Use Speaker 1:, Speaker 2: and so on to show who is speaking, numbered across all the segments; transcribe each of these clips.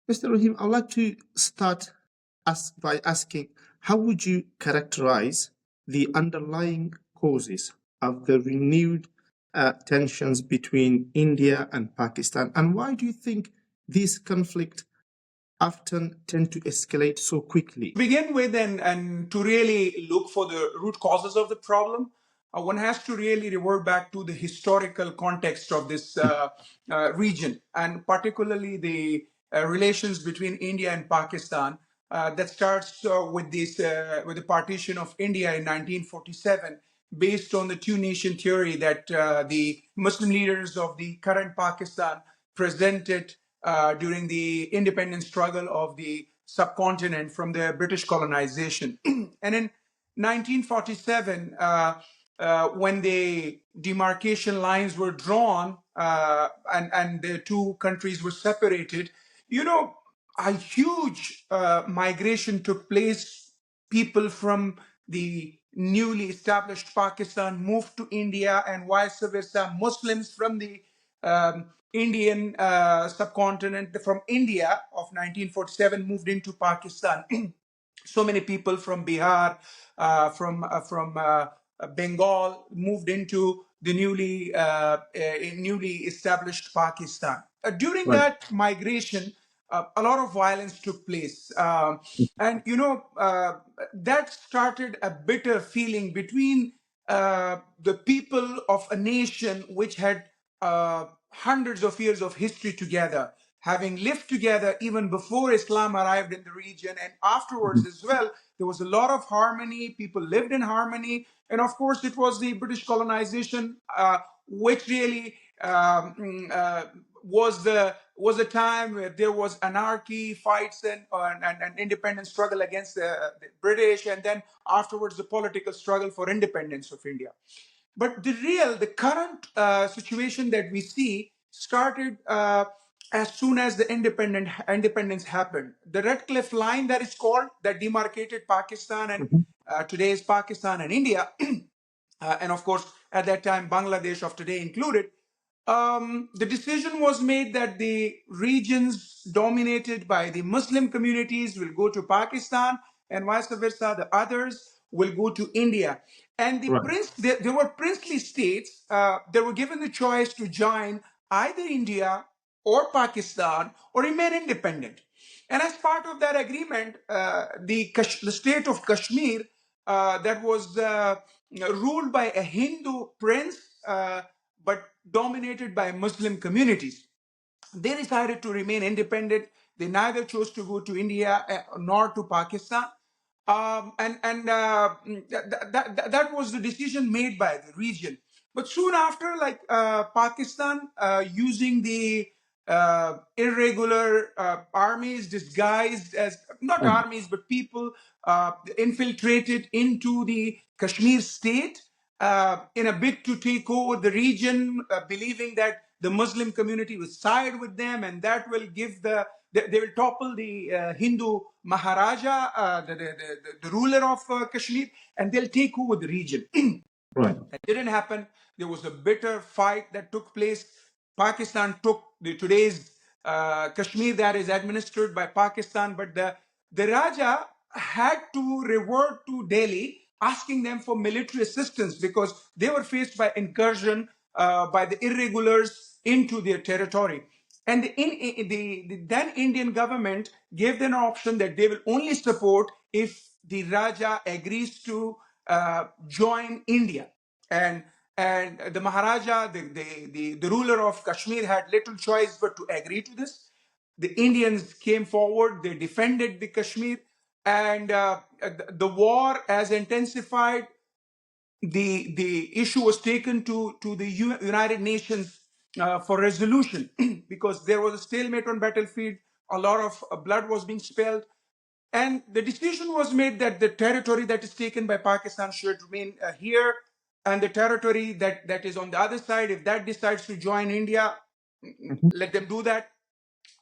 Speaker 1: Mr. Rahim, I'd like to start by asking how would you characterize the underlying causes of the renewed tensions between India and Pakistan, and why do you think this conflict often tend to escalate so quickly?
Speaker 2: To begin with, and to really look for the root causes of the problem, one has to really revert back to the historical context of this region, and particularly the relations between India and Pakistan. That starts with the partition of India in 1947, based on the two-nation theory that the Muslim leaders of the current Pakistan presented during the independence struggle of the subcontinent from the British colonization. And in 1947, when the demarcation lines were drawn and the two countries were separated, you know, a huge migration took place. People from the newly established Pakistan moved to India, and vice versa. Muslims from the Indian subcontinent, from India of 1947, moved into Pakistan. So many people from Bihar, from Bengal, moved into the newly established Pakistan. During
Speaker 1: Right.
Speaker 2: that migration, a lot of violence took place, and that started a bitter feeling between the people of a nation which had hundreds of years of history together, having lived together even before Islam arrived in the region and afterwards as well. There was a lot of harmony. People lived in harmony. And of course, it was the British colonization, which really was a time where there was anarchy, fights, and independence struggle against the British, and then afterwards the political struggle for independence of India. But the current situation that we see started as soon as the independence happened. The Red Cliff Line, that is called, that demarcated Pakistan and today's Pakistan and India, and of course at that time Bangladesh of today included. The decision was made that the regions dominated by the Muslim communities will go to Pakistan, and vice versa, the others will go to India. And
Speaker 1: Right.
Speaker 2: there were princely states that were given the choice to join either India or Pakistan or remain independent. And as part of that agreement, the state of Kashmir, that was ruled by a Hindu prince, but dominated by Muslim communities, they decided to remain independent. They neither chose to go to India nor to Pakistan. That was the decision made by the region. But soon after, like Pakistan, using the irregular armies disguised as not
Speaker 1: Right.
Speaker 2: armies but people infiltrated into the Kashmir state in a bid to take over the region, believing that the Muslim community will side with them, and that will give they will topple the Hindu Maharaja, the ruler of Kashmir, and they'll take over the region.
Speaker 1: Right.
Speaker 2: That didn't happen. There was a bitter fight that took place. Pakistan took today's Kashmir that is administered by Pakistan, but the Raja had to revert to Delhi, asking them for military assistance because they were faced by incursion by the irregulars into their territory. And the then Indian government gave them an option that they will only support if the Raja agrees to join India. And the Maharaja, the ruler of Kashmir, had little choice but to agree to this. The Indians came forward, they defended the Kashmir, and the war has intensified. The issue was taken to the United Nations for resolution because there was a stalemate on battlefield. A lot of blood was being spilled, and the decision was made that the territory that is taken by Pakistan should remain here, and the territory that is on the other side, if that decides to join India,
Speaker 1: Mhm.
Speaker 2: let them do that.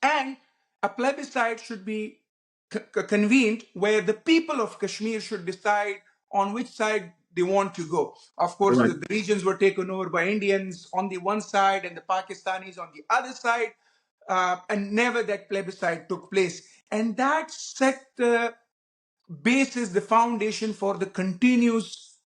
Speaker 2: And a plebiscite should be convened where the people of Kashmir should decide on which side they want to go. Of course,
Speaker 1: Right.
Speaker 2: the regions were taken over by Indians on the one side and the Pakistanis on the other side. and never that plebiscite took place. And that set the basis, the foundation for the continuous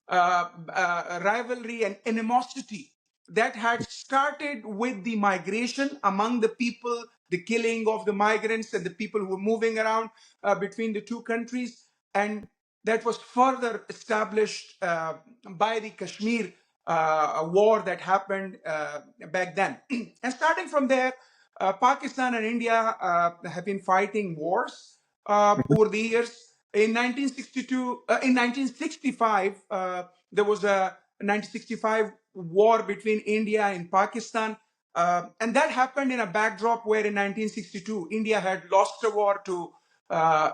Speaker 2: rivalry and animosity that had started with the migration among the people, the killing of the migrants and the people who were moving around between the two countries. And that was further established by the Kashmir war that happened back then. And starting from there, Pakistan and India have been fighting wars over the years. In 1965, there was a 1965 war between India and Pakistan. And that happened in a backdrop where in 1962, India had lost a war to uh,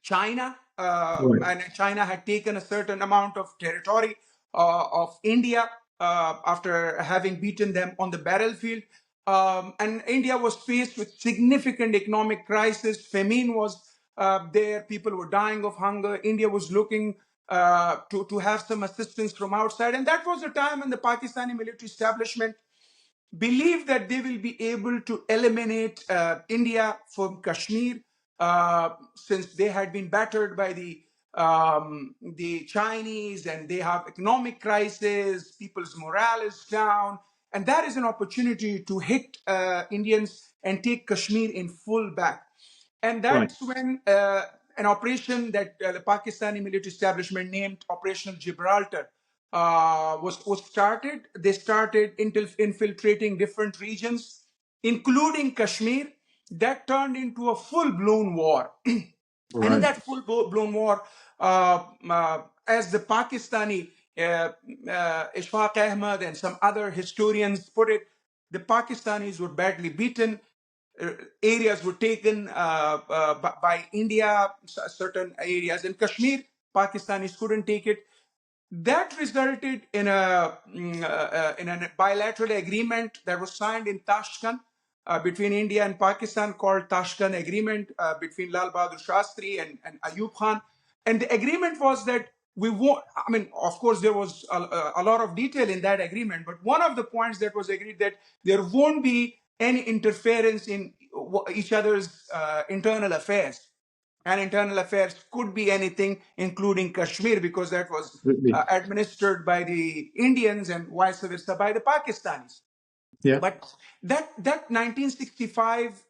Speaker 2: China,
Speaker 1: Right.
Speaker 2: and China had taken a certain amount of territory of India after having beaten them on the battlefield. And India was faced with significant economic crisis. Famine was there. People were dying of hunger. India was looking to have some assistance from outside. And that was the time when the Pakistani military establishment believe that they will be able to eliminate India from Kashmir, since they had been battered by the Chinese, and they have economic crisis, people's morale is down, and that is an opportunity to hit Indians and take Kashmir in full back. And
Speaker 1: Right.
Speaker 2: that's when an operation that the Pakistani military establishment named Operational Gibraltar was started. They started infiltrating different regions, including Kashmir. That turned into a full-blown war. And in
Speaker 1: Right.
Speaker 2: that full-blown war, as the Pakistani Ishfaq Ahmed and some other historians put it, the Pakistanis were badly beaten. Areas were taken by India, certain areas in Kashmir. Pakistanis couldn't take it. That resulted in a bilateral agreement that was signed in Tashkent between India and Pakistan, called Tashkent Agreement between Lal Bahadur Shastri and Ayub Khan. And the agreement was that we won't, I mean, of course, there was a lot of detail in that agreement, but one of the points that was agreed that there won't be any interference in each other's internal affairs. And internal affairs could be anything, including Kashmir, because that was
Speaker 1: Absolutely.
Speaker 2: administered by the Indians and vice versa by the Pakistanis.
Speaker 1: Yeah.
Speaker 2: But that 1965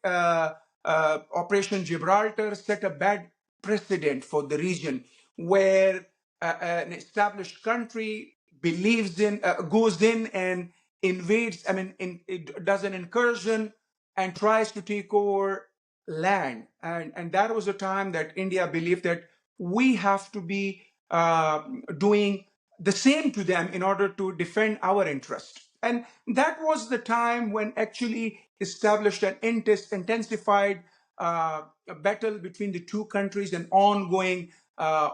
Speaker 2: Operation Gibraltar set a bad precedent for the region, where an established country believes in, goes in and invades. I mean, it does an incursion and tries to take over land, and that was a time that India believed that we have to be doing the same to them in order to defend our interest. And that was the time when actually established an intensified battle between the two countries, an ongoing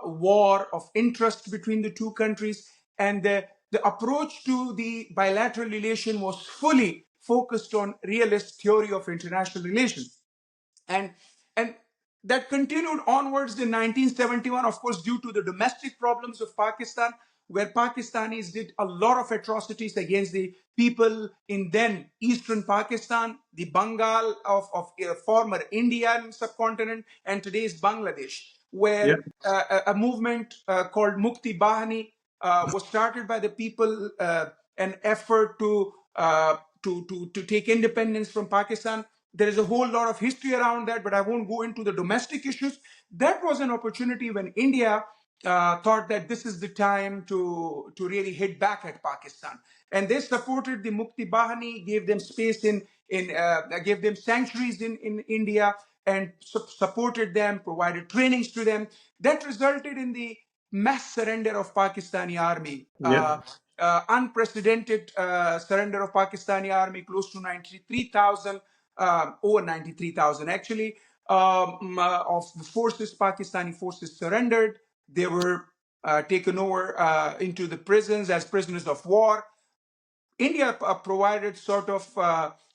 Speaker 2: war of interest between the two countries. And the approach to the bilateral relation was fully focused on realist theory of international relations. And and that continued onwards in 1971, of course, due to the domestic problems of Pakistan, where Pakistanis did a lot of atrocities against the people in then eastern Pakistan, the Bengal of former Indian subcontinent, and today's Bangladesh,
Speaker 1: Yeah.
Speaker 2: where a movement called Mukti Bahani was started by the people, an effort to take independence from Pakistan. There is a whole lot of history around that, but I won't go into the domestic issues. That was an opportunity when India thought that this is the time to really hit back at Pakistan. And they supported the Mukti Bahani, gave them space gave them sanctuaries in India, and supported them, provided trainings to them. That resulted in the mass surrender of Pakistani army.
Speaker 1: Yeah.
Speaker 2: Unprecedented surrender of Pakistani army, close to 93,000, over 93,000 actually, of the forces, Pakistani forces surrendered. They were taken over into the prisons as prisoners of war. India provided sort of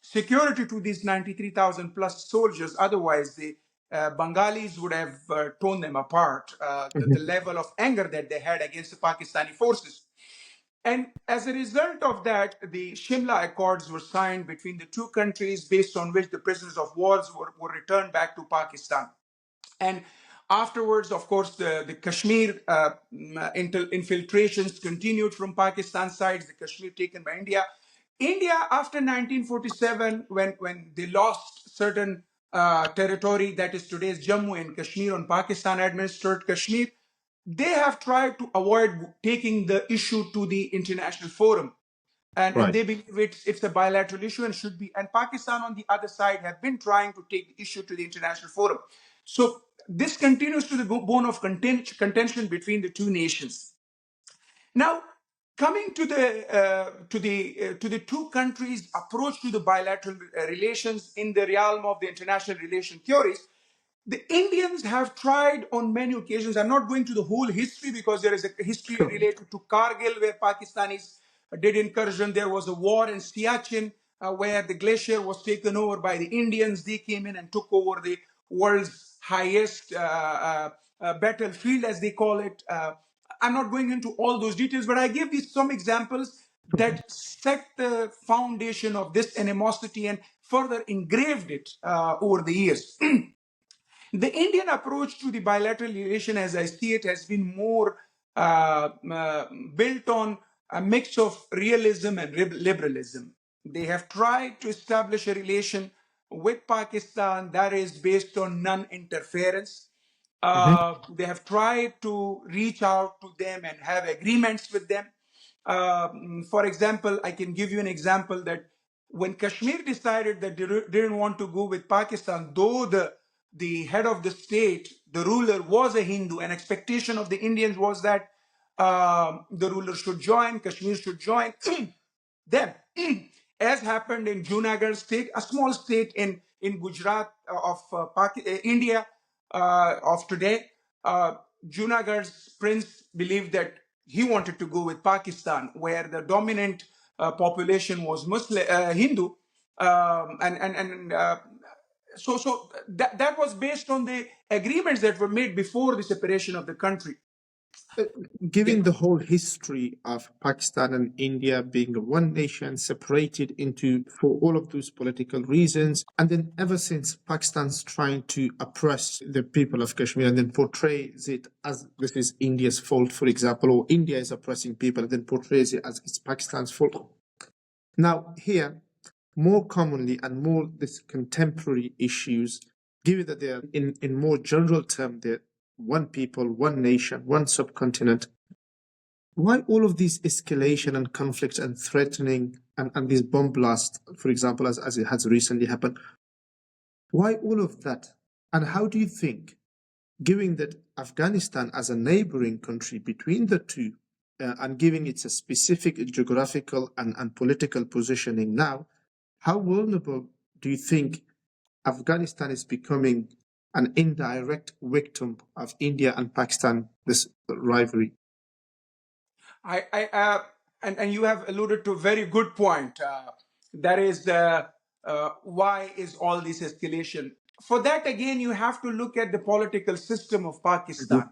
Speaker 2: security to these 93,000 plus soldiers. Otherwise, the Bengalis would have torn them apart. The level of anger that they had against the Pakistani forces. And as a result of that, the Shimla Accords were signed between the two countries, based on which the prisoners of war were returned back to Pakistan. And afterwards, of course, the Kashmir infiltrations continued from Pakistan sides, the Kashmir taken by India. India, after 1947, when they lost certain territory, that is today's Jammu and Kashmir, on Pakistan administered Kashmir, they have tried to avoid taking the issue to the international forum. And
Speaker 1: Right.
Speaker 2: they believe it's a bilateral issue and should be. And Pakistan, on the other side, have been trying to take the issue to the international forum. So this continues to the bone of contention between the two nations. Now, coming to the two countries' approach to the bilateral relations in the realm of the international relation theories, the Indians have tried on many occasions. I'm not going to the whole history, because there is a history
Speaker 1: Sure.
Speaker 2: related to Kargil, where Pakistanis did incursion. There was a war in Siachen, where the glacier was taken over by the Indians. They came in and took over the world's highest battlefield, as they call it. I'm not going into all those details, but I give these some examples that set the foundation of this animosity and further engraved it over the years. The Indian approach to the bilateral relation, as I see it, has been more built on a mix of realism and liberalism. They have tried to establish a relation with Pakistan that is based on non-interference. They have tried to reach out to them and have agreements with them. For example, I can give you an example that when Kashmir decided that they didn't want to go with Pakistan, though the head of the state, the ruler, was a Hindu, an expectation of the Indians was that the ruler should join, Kashmir should join them, as happened in Junagadh state, a small state in Gujarat of India of today. Junagadh's prince believed that he wanted to go with Pakistan, where the dominant population was Muslim, Hindu, so that was based on the agreements that were made before the separation of the country. Yeah.
Speaker 1: Given the whole history of Pakistan and India being one nation separated into for all of those political reasons, and then ever since Pakistan's trying to oppress the people of Kashmir and then portrays it as this is India's fault, for example, or India is oppressing people and then portrays it as it's Pakistan's fault. Now, here, more commonly and more this contemporary issues, given that they are in more general term, they're one people, one nation, one subcontinent. Why all of these escalation and conflict and threatening and these bomb blasts, for example, as it has recently happened? Why all of that? And how do you think, given that Afghanistan as a neighboring country between the two, and giving it a specific geographical and political positioning now, how vulnerable do you think Afghanistan is becoming an indirect victim of India and Pakistan, this rivalry?
Speaker 2: And you have alluded to a very good point. That is why is all this escalation? For that, again, you have to look at the political system of Pakistan.